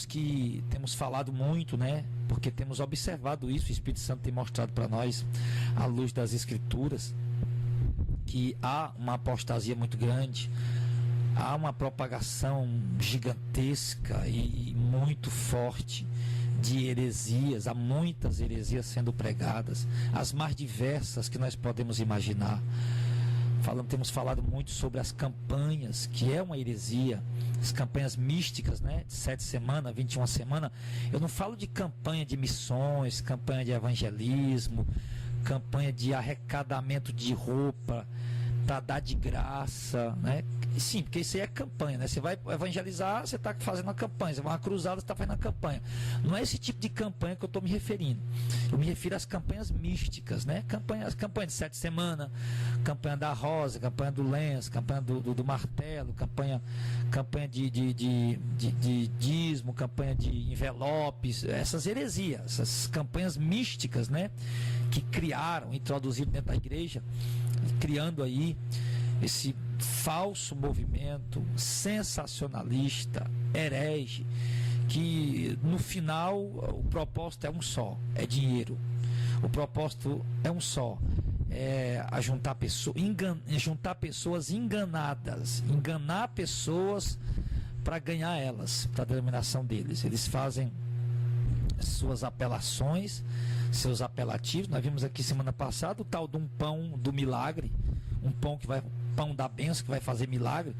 que temos falado muito, né? Porque temos observado isso, o Espírito Santo tem mostrado para nós, à luz das Escrituras, que há uma apostasia muito grande, há uma propagação gigantesca e muito forte de heresias, há muitas heresias sendo pregadas, as mais diversas que nós podemos imaginar. Temos falado muito sobre as campanhas, que é uma heresia, as campanhas místicas, né? De 7 semanas, 21 semanas. Eu não falo de campanha de missões, campanha de evangelismo, campanha de arrecadamento de roupa para dar de graça, né? Sim, porque isso aí é campanha, né? Você vai evangelizar, você está fazendo uma campanha, você vai uma cruzada, você está fazendo uma campanha. Não é esse tipo de campanha que eu estou me referindo. Eu me refiro às campanhas místicas, né? As campanhas de 7 semanas, campanha da rosa, campanha do lenço, campanha do martelo, campanha de dízimo, campanha de envelopes, essas heresias, essas campanhas místicas, né? Que criaram, introduziram dentro da igreja, criando aí esse falso movimento sensacionalista, herege, que no final o propósito é um só, é dinheiro. O propósito é um só, é juntar pessoas enganadas, enganar pessoas para ganhar elas, para a denominação deles. Eles fazem suas apelações, seus apelativos. Nós vimos aqui semana passada o tal de um pão do milagre, pão da benção que vai fazer milagre.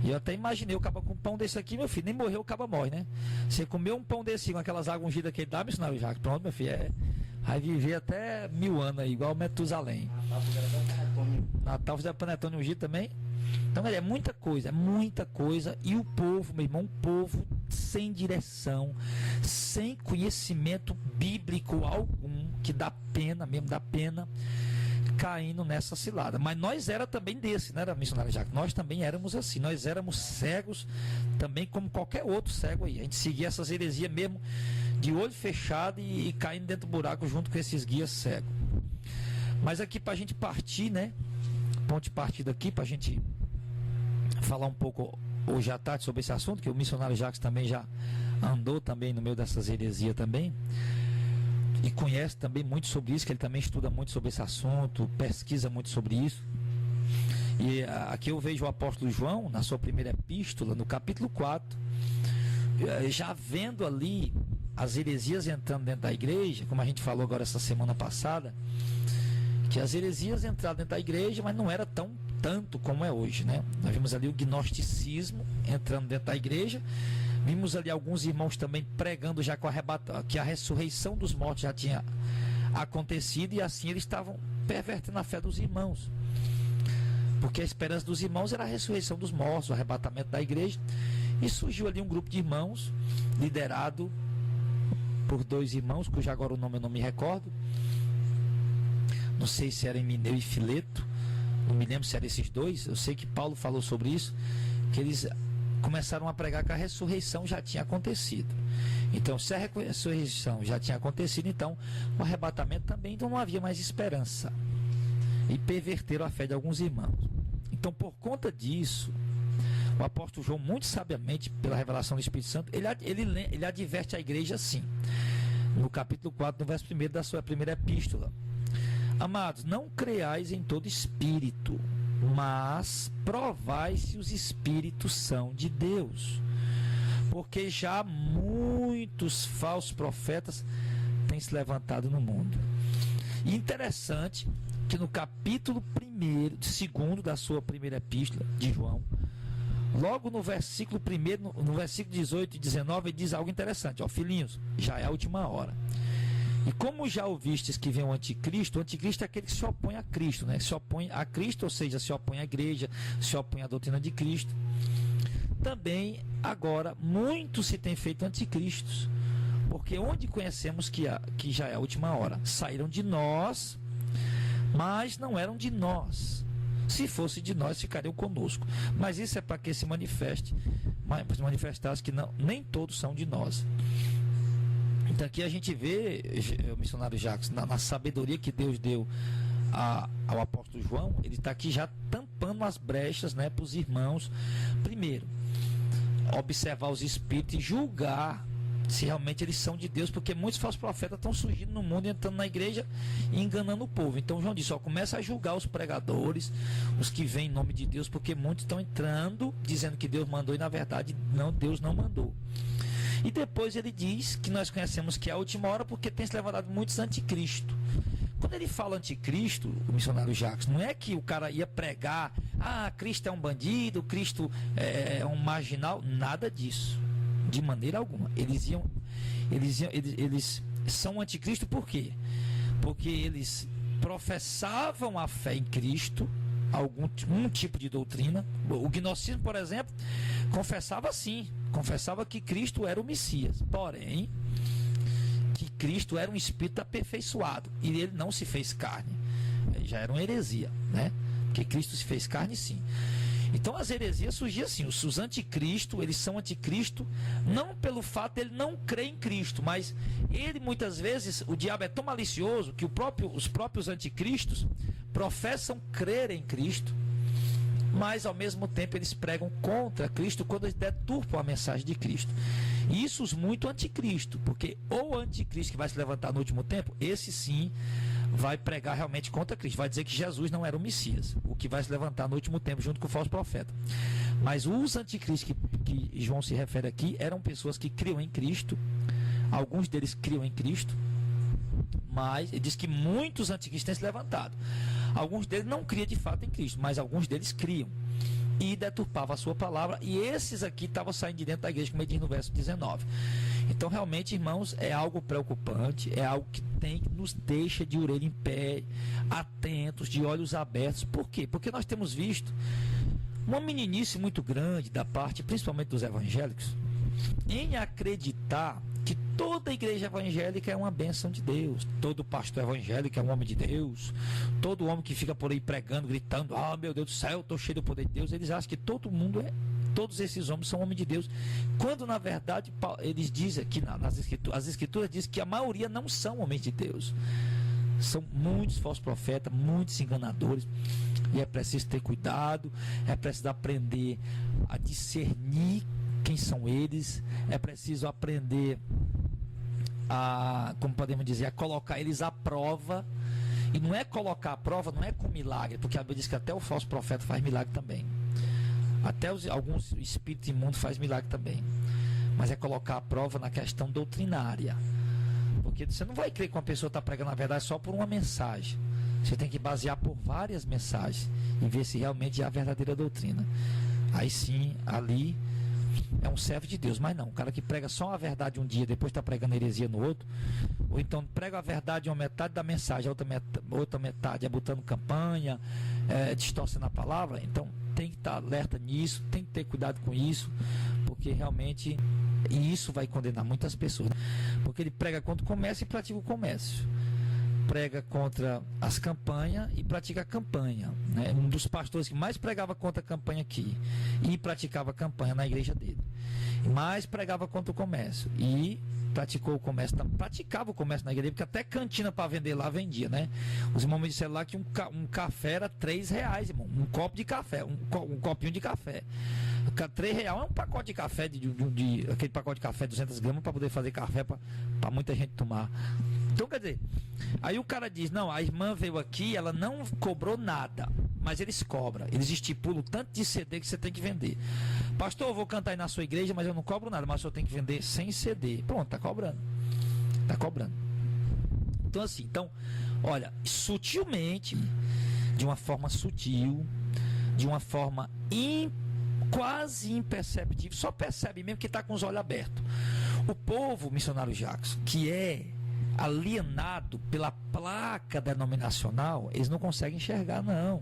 E eu até imaginei o caba com um pão desse aqui, meu filho, nem morreu, o caba morre, né? Você comeu um pão desse com aquelas águas ungidas que ele dá, missionário Jacques, pronto, meu filho, vai viver até 1000 anos aí, igual Metusalém. Natal fizeram panetone ungido também. Então é muita coisa, e o povo, meu irmão, um povo sem direção, sem conhecimento bíblico algum, que dá pena, caindo nessa cilada. Mas nós era também desse, né, missionário Jacques? Nós também éramos assim, nós éramos cegos também, como qualquer outro cego aí. A gente seguia essas heresias mesmo de olho fechado e caindo dentro do buraco junto com esses guias cegos. Mas aqui pra gente partir, né, ponto de partida aqui, pra gente falar um pouco hoje à tarde sobre esse assunto, que o missionário Jacques também já andou também no meio dessas heresias também, e conhece também muito sobre isso, que ele também estuda muito sobre esse assunto, pesquisa muito sobre isso. E aqui eu vejo o apóstolo João, na sua primeira epístola, no capítulo 4, já vendo ali as heresias entrando dentro da igreja, como a gente falou agora essa semana passada, que as heresias entraram dentro da igreja, mas não era tanto como é hoje, né? Nós vimos ali o gnosticismo entrando dentro da igreja, vimos ali alguns irmãos também pregando já que a ressurreição dos mortos já tinha acontecido, e assim eles estavam pervertendo a fé dos irmãos, porque a esperança dos irmãos era a ressurreição dos mortos, o arrebatamento da igreja. E surgiu ali um grupo de irmãos liderado por 2 irmãos, cujo agora o nome eu não me recordo, não sei se era Emineu e Fileto, não me lembro se eram esses 2. Eu sei que Paulo falou sobre isso, que eles começaram a pregar que a ressurreição já tinha acontecido. Então, se a ressurreição já tinha acontecido, então o arrebatamento também, então não havia mais esperança, e perverteram a fé de alguns irmãos. Então, por conta disso, o apóstolo João, muito sabiamente, pela revelação do Espírito Santo, ele adverte a igreja assim, no capítulo 4, no verso 1 da sua primeira epístola: amados, não creais em todo espírito, mas provai se os espíritos são de Deus, porque já muitos falsos profetas têm se levantado no mundo. E interessante que no capítulo 2 da sua primeira epístola de João, logo no versículo 1, no versículo 18 e 19, ele diz algo interessante: ó, filhinhos, já é a última hora. E como já ouvistes que vem o anticristo é aquele que se opõe a Cristo, né? Se opõe a Cristo, ou seja, se opõe à igreja, se opõe à doutrina de Cristo. Também agora muitos se têm feito anticristos, porque onde conhecemos que já é a última hora? Saíram de nós, mas não eram de nós. Se fosse de nós, ficariam conosco. Mas isso é para que se manifestasse que nem todos são de nós. Então aqui a gente vê, o missionário Jacques, na sabedoria que Deus deu ao apóstolo João, ele está aqui já tampando as brechas, né, para os irmãos. Primeiro, observar os espíritos e julgar se realmente eles são de Deus, porque muitos falsos profetas estão surgindo no mundo, entrando na igreja e enganando o povo. Então João disse, começa a julgar os pregadores, os que vêm em nome de Deus, porque muitos estão entrando dizendo que Deus mandou e na verdade não, Deus não mandou. E depois ele diz que nós conhecemos que é a última hora, porque tem se levantado muitos anticristo. Quando ele fala anticristo, o missionário Jacques, não é que o cara ia pregar, Cristo é um bandido, Cristo é um marginal, nada disso, de maneira alguma. Eles são anticristo por quê? Porque eles professavam a fé em Cristo, um tipo de doutrina. O gnosticismo, por exemplo, confessava que Cristo era o Messias, porém que Cristo era um espírito aperfeiçoado e ele não se fez carne. Já era uma heresia, né? Porque Cristo se fez carne, sim. Então as heresias surgiam assim. Os anticristo, eles são anticristo não pelo fato de ele não crer em Cristo, mas ele muitas vezes, o diabo é tão malicioso que os próprios anticristos professam crer em Cristo, mas ao mesmo tempo eles pregam contra Cristo quando eles deturpam a mensagem de Cristo. E isso os muito anticristo, porque o anticristo que vai se levantar no último tempo, esse sim vai pregar realmente contra Cristo, vai dizer que Jesus não era o Messias, o que vai se levantar no último tempo junto com o falso profeta. Mas os anticristos que João se refere aqui eram pessoas que criam em Cristo, alguns deles criam em Cristo, mas ele diz que muitos anticristos têm se levantado. Alguns deles não criam de fato em Cristo, mas alguns deles criam e deturpavam a sua palavra, e esses aqui estavam saindo de dentro da igreja, como ele diz no verso 19. Então realmente, irmãos, é algo preocupante, é algo que nos deixa de orelha em pé, atentos, de olhos abertos. Por quê? Porque nós temos visto uma meninice muito grande da parte, principalmente dos evangélicos, em acreditar que toda igreja evangélica é uma bênção de Deus, todo pastor evangélico é um homem de Deus, todo homem que fica por aí pregando, gritando, meu Deus do céu, estou cheio do poder de Deus, eles acham que todos esses homens são homens de Deus, quando na verdade eles dizem aqui as escrituras dizem que a maioria não são homens de Deus, são muitos falsos profetas, muitos enganadores, e é preciso ter cuidado, é preciso aprender a discernir quem são eles, é preciso aprender a, como podemos dizer, a colocar eles à prova. E não é colocar à prova, não é com milagre, porque a Bíblia diz que até o falso profeta faz milagre também, até alguns espíritos imundos faz milagre também, mas é colocar à prova na questão doutrinária, porque você não vai crer que uma pessoa está pregando a verdade só por uma mensagem. Você tem que basear por várias mensagens e ver se realmente é a verdadeira doutrina. Aí sim, ali é um servo de Deus. Mas não, o cara que prega só a verdade um dia, depois está pregando heresia no outro, ou então prega a verdade em uma metade da mensagem, a outra metade é botando campanha, distorcendo a palavra. Então tem que estar alerta nisso, tem que ter cuidado com isso, porque realmente isso vai condenar muitas pessoas, porque ele prega contra o comércio e pratica o comércio, prega contra as campanhas e pratica a campanha, né? Um dos pastores que mais pregava contra a campanha aqui e praticava a campanha na igreja dele, mais pregava contra o comércio e praticava o comércio na igreja, porque até cantina para vender lá vendia, né? Os irmãos me disseram lá que um café era R$3, irmão, um copo de café, um copinho de café, R$3 é um pacote de café, aquele pacote de café 200 gramas para poder fazer café para muita gente tomar. Então, quer dizer, aí o cara diz, não, a irmã veio aqui, ela não cobrou nada, mas eles cobram, eles estipulam o tanto de CD que você tem que vender. Pastor, eu vou cantar aí na sua igreja, mas eu não cobro nada, mas o senhor tem que vender sem CD. Pronto, tá cobrando. Então assim, olha, sutilmente, de uma forma sutil, de uma forma quase imperceptível, só percebe mesmo que está com os olhos abertos. O povo, missionário Jacques, que é alienado pela placa denominacional, eles não conseguem enxergar, não.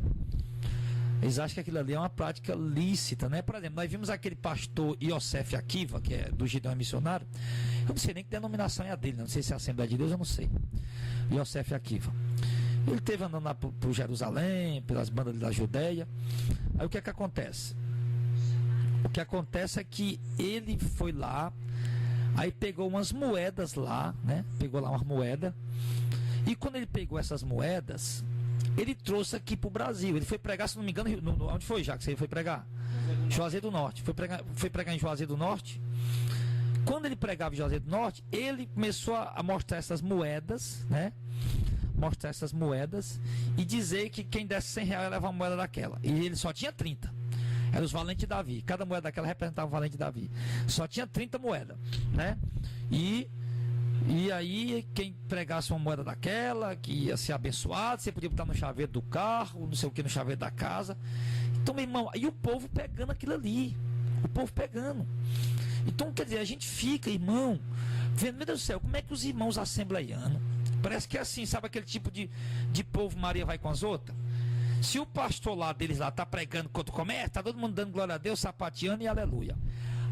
Eles acham que aquilo ali é uma prática lícita, né? Por exemplo, nós vimos aquele pastor Yosef Akiva, que é do Gideão Missionário. Eu não sei nem que denominação é a dele, não sei se é a Assembleia de Deus, eu não sei. Yosef Akiva. Ele esteve andando lá por Jerusalém, pelas bandas da Judéia. Aí o que é que acontece? O que acontece é que ele foi lá, aí pegou umas moedas lá, né? Pegou lá umas moedas. E quando ele pegou essas moedas, ele trouxe aqui para o Brasil. Ele foi pregar, se não me engano, onde foi, Jacques? Ele foi pregar? Juazeiro do Norte. Foi pregar em Juazeiro do Norte. Quando ele pregava em Juazeiro do Norte, ele começou a mostrar essas moedas, né? Mostrar essas moedas e dizer que quem desse 100 reais ia levar uma moeda daquela. E ele só tinha 30. Eram os valentes de Davi. Cada moeda daquela representava um valente de Davi. Só tinha 30 moedas, né? E aí, quem pregasse uma moeda daquela, que ia ser abençoado, você podia botar no chaveiro do carro, não sei o que, no chaveiro da casa. Então, meu irmão, e o povo pegando aquilo ali. O povo pegando. Então, quer dizer, a gente fica, irmão, vendo, meu Deus do céu, como é que os irmãos assembleianos, parece que é assim, sabe aquele tipo de povo Maria vai com as outras? Se o pastor lá deles lá tá pregando contra o comércio, tá todo mundo dando glória a Deus, sapateando e aleluia.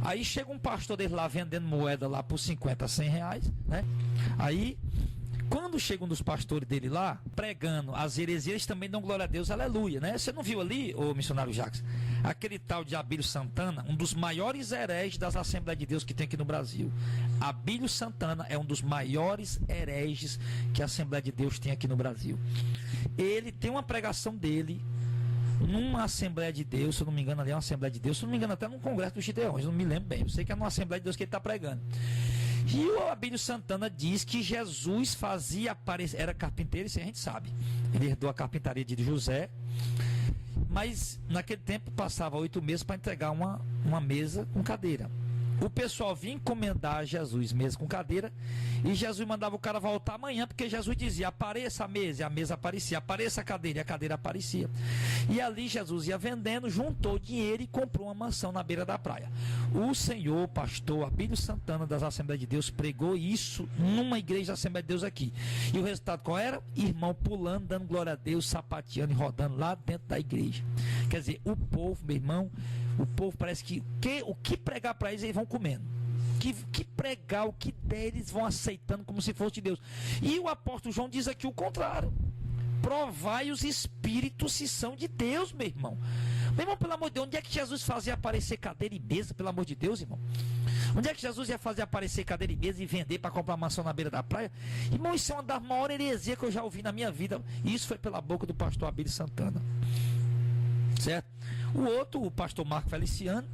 Aí chega um pastor deles lá vendendo moeda lá por 50, 100 reais, né? Aí, quando chega um dos pastores dele lá, pregando as heresias, eles também dão glória a Deus, aleluia, né? Você não viu ali, ô missionário Jacques, aquele tal de Abílio Santana, um dos maiores hereges das Assembleias de Deus que tem aqui no Brasil. Abílio Santana é um dos maiores hereges que a Assembleia de Deus tem aqui no Brasil. Ele tem uma pregação dele numa Assembleia de Deus, se eu não me engano ali é uma Assembleia de Deus, se eu não me engano até num Congresso dos Gideões, não me lembro bem, eu sei que é numa Assembleia de Deus que ele está pregando. E o Abílio Santana diz que Jesus fazia aparecer, era carpinteiro, isso a gente sabe, ele herdou a carpintaria de José, mas naquele tempo passava 8 meses para entregar uma mesa com cadeira. O pessoal vinha encomendar a Jesus mesa com cadeira, e Jesus mandava o cara voltar amanhã, porque Jesus dizia, apareça a mesa, e a mesa aparecia, apareça a cadeira, e a cadeira aparecia. E ali Jesus ia vendendo, juntou dinheiro e comprou uma mansão na beira da praia. O senhor pastor Abílio Santana das Assembleias de Deus pregou isso numa igreja da Assembleia de Deus aqui. E o resultado qual era? Irmão pulando, dando glória a Deus, sapateando e rodando lá dentro da igreja. Quer dizer, o povo, meu irmão, o povo parece que o que pregar para eles vão comendo. Que pregar, o que der, eles vão aceitando como se fosse de Deus. E o apóstolo João diz aqui o contrário. Provai os espíritos se são de Deus, meu irmão. Meu irmão, pelo amor de Deus, onde é que Jesus fazia aparecer cadeira e mesa, pelo amor de Deus, irmão? Onde é que Jesus ia fazer aparecer cadeira e mesa e vender para comprar mansão na beira da praia? Irmão, isso é uma das maiores heresias que eu já ouvi na minha vida. E isso foi pela boca do pastor Abílio Santana. Certo? O outro, o pastor Marco Feliciano,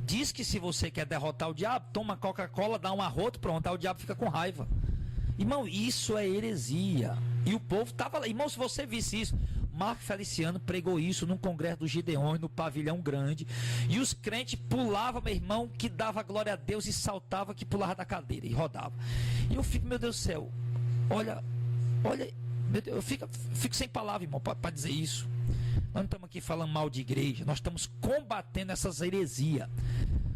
diz que se você quer derrotar o diabo, toma Coca-Cola, dá um arroto, pronto, aí o diabo fica com raiva. Irmão, isso é heresia. E o povo estava lá. Irmão, se você visse isso, Marco Feliciano pregou isso num congresso dos Gideões, no pavilhão grande. E os crentes pulavam, meu irmão, que dava glória a Deus e saltava, que pulava da cadeira e rodava. E eu fico, meu Deus do céu, olha, meu Deus, eu fico sem palavra, irmão, para dizer isso. Nós não estamos aqui falando mal de igreja, nós estamos combatendo essas heresias,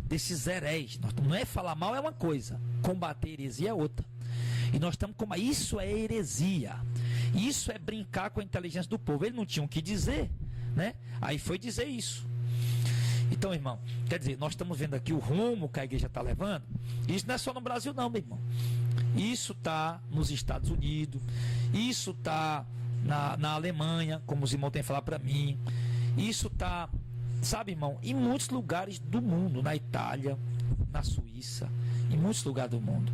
desses heréis. Não é falar mal, é uma coisa, combater heresia é outra. E nós estamos como isso é heresia. Isso é brincar com a inteligência do povo. Ele não tinha o que dizer, né? Aí foi dizer isso. Então, irmão, quer dizer, nós estamos vendo aqui o rumo que a igreja está levando. Isso não é só no Brasil não, meu irmão. Isso está nos Estados Unidos, isso está na Alemanha, como os irmãos têm falado para mim. Isso está, sabe, irmão, em muitos lugares do mundo, na Itália, na Suíça, em muitos lugares do mundo.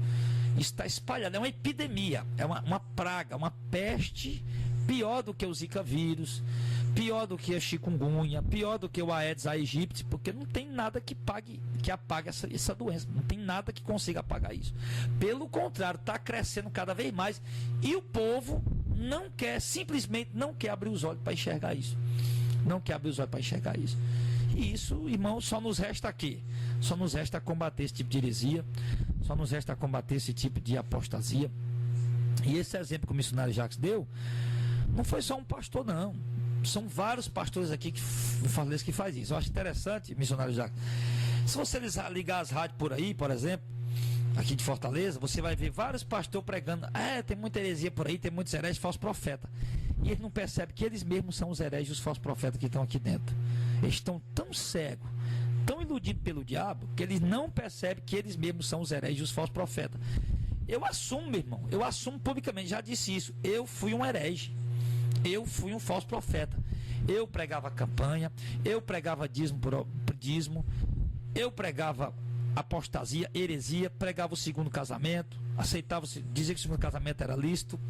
Está espalhado, é uma epidemia, é uma praga, uma peste, pior do que o Zika vírus, pior do que a chikungunya, pior do que o Aedes aegypti, porque não tem nada que apague essa doença, não tem nada que consiga apagar isso. Pelo contrário, está crescendo cada vez mais e o povo não quer, simplesmente não quer abrir os olhos para enxergar isso. Não quer abrir os olhos para enxergar isso. E isso, irmão, só nos resta aqui. Só nos resta combater esse tipo de heresia, só nos resta combater esse tipo de apostasia. E esse exemplo que o missionário Jacques deu, não foi só um pastor, não. São vários pastores aqui em Fortaleza que faz isso. Eu acho interessante, missionário Jacques. Se você ligar as rádios por aí, por exemplo, aqui de Fortaleza, você vai ver vários pastores pregando. Tem muita heresia por aí, tem muitos hereges, falsos profetas. E eles não percebem que eles mesmos são os hereges e os falsos profetas que estão aqui dentro. Eles estão tão cegos, tão iludidos pelo diabo, que eles não percebem que eles mesmos são os hereges e os falsos profetas. Eu assumo, meu irmão, eu assumo publicamente, já disse isso. Eu fui um herege, eu fui um falso profeta. Eu pregava campanha, eu pregava dízimo por dízimo, eu pregava apostasia, heresia, pregava o segundo casamento, aceitava, dizia que o segundo casamento era lícito,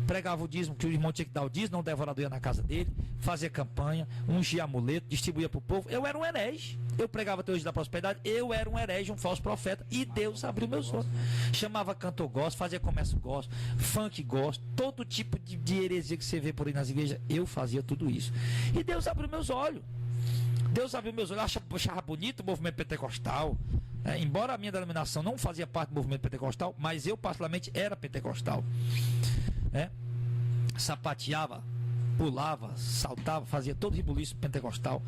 pregava o dízimo, que o irmão tinha que dar o dízimo, não o devorador ia na casa dele, fazia campanha, ungia amuleto, distribuía para o povo. Eu era um herege, eu pregava a teologia da prosperidade, eu era um herege, um falso profeta, e Deus abriu meus olhos. Chamava cantor gospel, fazia comércio gospel, funk gospel, todo tipo de heresia que você vê por aí nas igrejas, eu fazia tudo isso. E Deus abriu meus olhos. Deus abriu meus olhos, eu achava bonito o movimento pentecostal. Embora a minha denominação não fazia parte do movimento pentecostal, mas eu particularmente era pentecostal. Sapateava, pulava, saltava, fazia todo rebuliço pentecostal,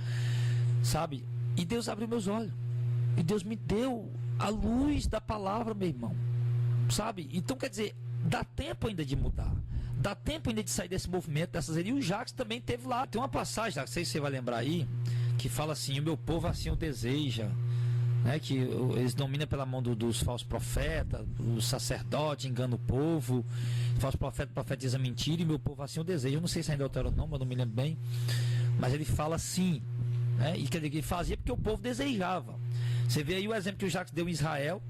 sabe? E Deus abriu meus olhos. E Deus me deu a luz da palavra, meu irmão, sabe? Então, quer dizer, dá tempo ainda de mudar. Dá tempo ainda de sair desse movimento, dessas... E o Jacques também teve lá. Tem uma passagem, não sei se você vai lembrar aí, que fala assim: o meu povo assim o deseja, que eles dominam pela mão dos falsos profetas, o sacerdote engana o povo, o falso profeta profetiza mentira, e meu povo assim o deseja. Eu não sei se ainda é Deuteronômio, eu não me lembro bem, mas ele fala assim, e quer dizer, ele fazia porque o povo desejava. Você vê aí o exemplo que o Jacques deu em Israel,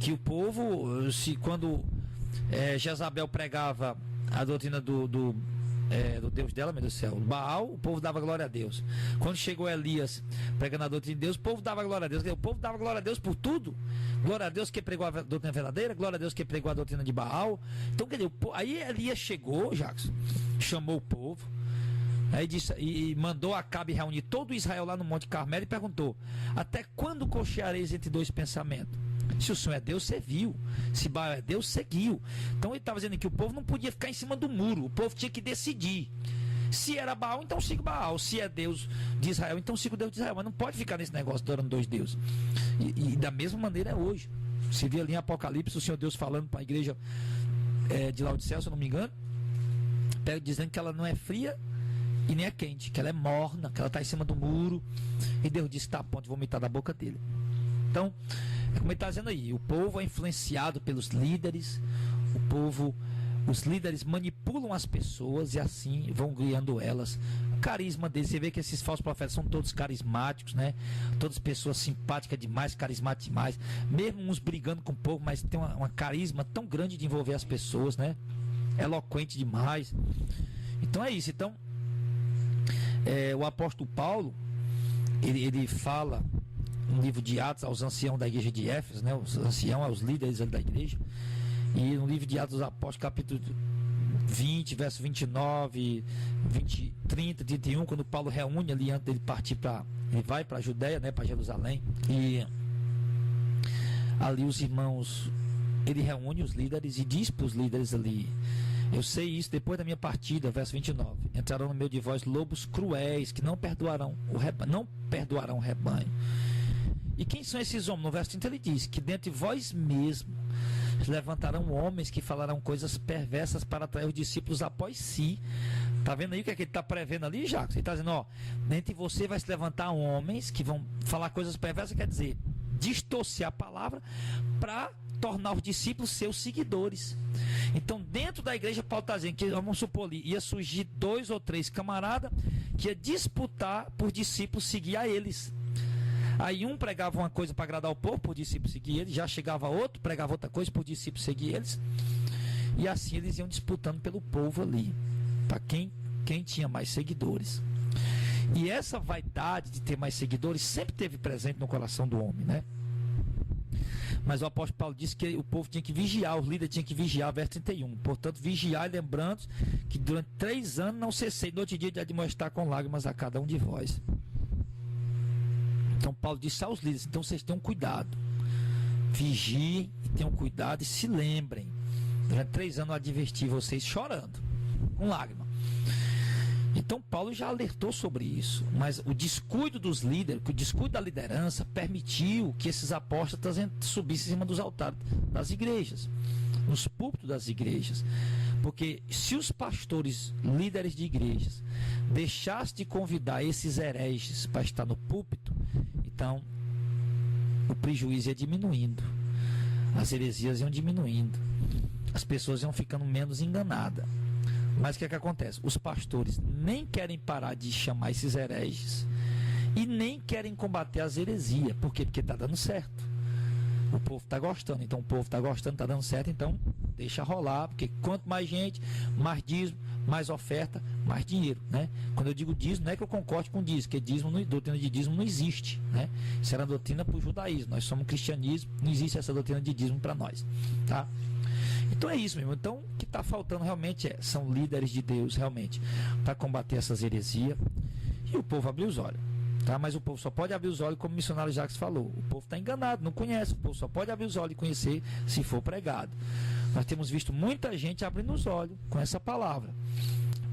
que o povo, quando Jezabel pregava a doutrina do Deus dela, meu Deus do céu, Baal, o povo dava glória a Deus. Quando chegou Elias pregando a doutrina de Deus, o povo dava glória a Deus. O povo dava glória a Deus por tudo. Glória a Deus que pregou a doutrina verdadeira, glória a Deus que pregou a doutrina de Baal. Então, quer dizer, aí Elias chegou, Jacques, chamou o povo, aí disse, e mandou Acabe reunir todo Israel lá no Monte Carmelo e perguntou: até quando cocheareis entre dois pensamentos? Se o Senhor é Deus, você viu. Se Baal é Deus, seguiu. Então ele estava dizendo que o povo não podia ficar em cima do muro. O povo tinha que decidir. Se era Baal, então siga Baal. Se é Deus de Israel, então siga o Deus de Israel. Mas não pode ficar nesse negócio adorando dois deuses. E da mesma maneira é hoje. Você vê ali em Apocalipse o Senhor Deus falando para a igreja de Laodiceia, se eu não me engano, dizendo que ela não é fria e nem é quente, que ela é morna, que ela está em cima do muro. E Deus disse que está a ponto de vomitar da boca dele. Então, como ele está dizendo aí, o povo é influenciado pelos líderes, os líderes manipulam as pessoas e assim vão guiando elas. O carisma deles, você vê que esses falsos profetas são todos carismáticos, Todas pessoas simpáticas demais, carismáticas demais, mesmo uns brigando com o povo, mas tem uma carisma tão grande de envolver as pessoas, Eloquente demais. Então é isso. Então, o apóstolo Paulo, ele fala no livro de Atos aos anciãos da igreja de Éfeso, os anciãos, aos líderes da igreja, e no livro de Atos dos Apóstolos, capítulo 20, verso 29, 30, 31, quando Paulo reúne ali antes dele partir ele vai para a Judéia, para Jerusalém, e ali os irmãos, ele reúne os líderes e diz para os líderes ali: eu sei isso depois da minha partida, verso 29, entrarão no meio de vós lobos cruéis que não perdoarão o rebanho. E quem são esses homens? No verso 30 ele diz que dentre vós mesmo levantarão homens que falarão coisas perversas para atrair os discípulos após si. Está vendo aí o que é que ele está prevendo ali, Jacques? Ele está dizendo, dentre você vai se levantar homens que vão falar coisas perversas, quer dizer, distorcer a palavra para tornar os discípulos seus seguidores. Então, dentro da igreja, Paulo está dizendo que, vamos supor ali, ia surgir 2 ou 3 camaradas que ia disputar por discípulos seguir a eles. Aí um pregava uma coisa para agradar o povo, por discípulo seguir eles, já chegava outro, pregava outra coisa, por discípulo seguir eles, e assim eles iam disputando pelo povo ali, para quem tinha mais seguidores. E essa vaidade de ter mais seguidores sempre teve presente no coração do homem, Mas o apóstolo Paulo disse que o povo tinha que vigiar, os líderes tinham que vigiar, verso 31. Portanto, vigiar, lembrando que durante 3 anos não cessei no outro dia de admoestar com lágrimas a cada um de vós. Então Paulo disse aos líderes: então vocês tenham cuidado, vigiem e tenham cuidado e se lembrem. Durante 3 anos eu adverti vocês chorando, com lágrima. Então Paulo já alertou sobre isso, mas o descuido dos líderes, o descuido da liderança permitiu que esses apóstolos subissem em cima dos altares das igrejas, nos púlpitos das igrejas. Porque se os pastores, líderes de igrejas, deixassem de convidar esses hereges para estar no púlpito, então o prejuízo ia diminuindo, as heresias iam diminuindo, as pessoas iam ficando menos enganadas. Mas o que acontece? Os pastores nem querem parar de chamar esses hereges e nem querem combater as heresias. Por quê? Porque está dando certo. O povo está gostando. Então o povo está gostando, está dando certo. Então deixa rolar, porque quanto mais gente, mais dízimo, mais oferta, mais dinheiro, né? Quando eu digo dízimo, não é que eu concorde com dízimo, porque doutrina de dízimo não existe, né? Isso era doutrina para o judaísmo, nós somos cristianismo, não existe essa doutrina de dízimo para nós, tá? Então é isso, meu irmão. Então o que está faltando realmente são líderes de Deus, realmente, para combater essas heresias, e o povo abrir os olhos. Tá? Mas o povo só pode abrir os olhos, como o missionário Jacques falou. O povo está enganado, não conhece. O povo só pode abrir os olhos e conhecer se for pregado. Nós temos visto muita gente abrindo os olhos com essa palavra,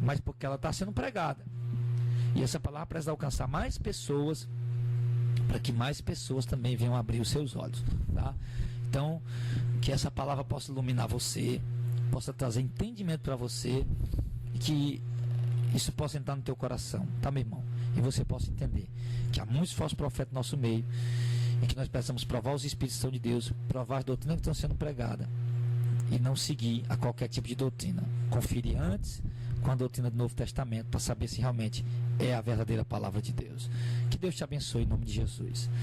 mas porque ela está sendo pregada. E essa palavra precisa alcançar mais pessoas, para que mais pessoas também venham abrir os seus olhos. Tá? Então, que essa palavra possa iluminar você, possa trazer entendimento para você, e que isso possa entrar no teu coração, tá, meu irmão? E você possa entender que há muitos falsos profetas no nosso meio, e que nós precisamos provar os Espíritos Santos de Deus, provar as doutrinas que estão sendo pregadas, e não seguir a qualquer tipo de doutrina. Conferir antes com a doutrina do Novo Testamento, para saber se realmente é a verdadeira palavra de Deus. Que Deus te abençoe em nome de Jesus.